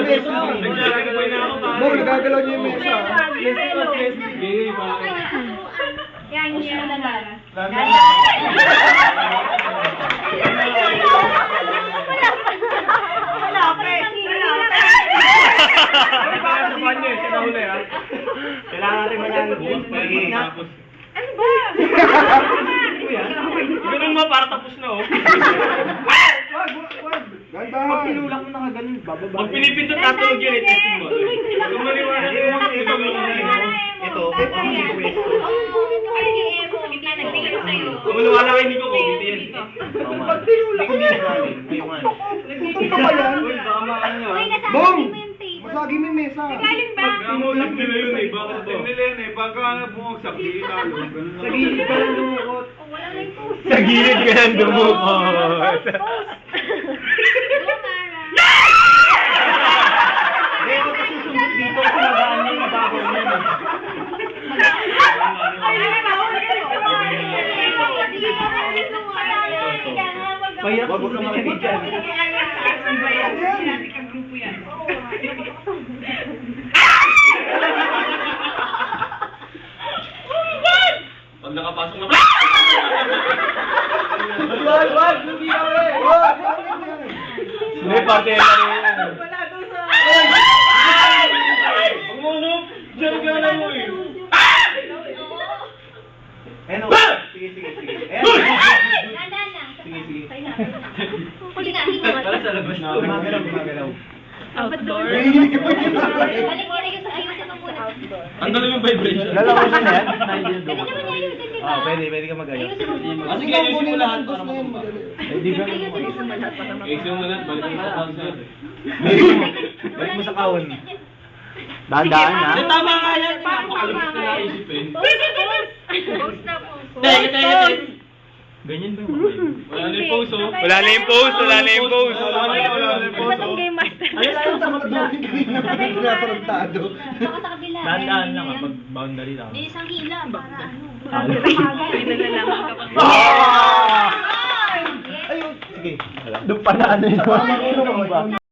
mesa. Bong, nagagalaw niyo yung mesa. Yan, yan na lang. Kailangan natin manalo. Tapos. Ano ba? Ganun mo, para tapos na oh. Wag. Ganda. Pag pinulak mo nakaganon, bababa. Pag pinipindot tatulog yun, testing mo. Kung maliwanag yun, ito, kung maniwala kayo, hindi ko COVID yan. Pag tinulak mo yan. Totoo ba yan? Bong! Masagi mo yung mesa. Galing ba? Pinulak nila yun eh, bakit to? Nila yun eh, pagka bumagsak, di talo. Sa gilid ka lang dumukot. Wala na yung post. Sa gilid ka lang dumukot. Hindi ako kasi susunod dito kasi nagaan niya yung bago niya. Pahirap Wag ka makinig dyan. Pag nakapasok na Wag! Hindi kami! Wag! Hindi, pati yan yan. Ang move! Diyan ka na mo eh! Ano? Sige. Para sa labas na. Gumagalaw. Outdoor. Ang dami yung vibration. Lalaman na yan? Pwede ka mag-ayos. Sige, ayusin mo lahat para makumpa. Hindi ka Ayusin mo lahat, balik mo sa house natin. Balik mo sa kaon. Dahan-dahan na. Tama nga yan! Napakalimit na naisip eh. Post na po. Teka! Ganyan ba yung Wala na yung pose oh. Wala na yung pose, wala na yung pose. Game master. Ayun sa magdawin kanina pinatarantado. Baka sa kabila. Dahan-dahan lang kapag boundary lang. May isang hila para ano. Ayun. Sige. Doon pa na ano yun. Marunong ba?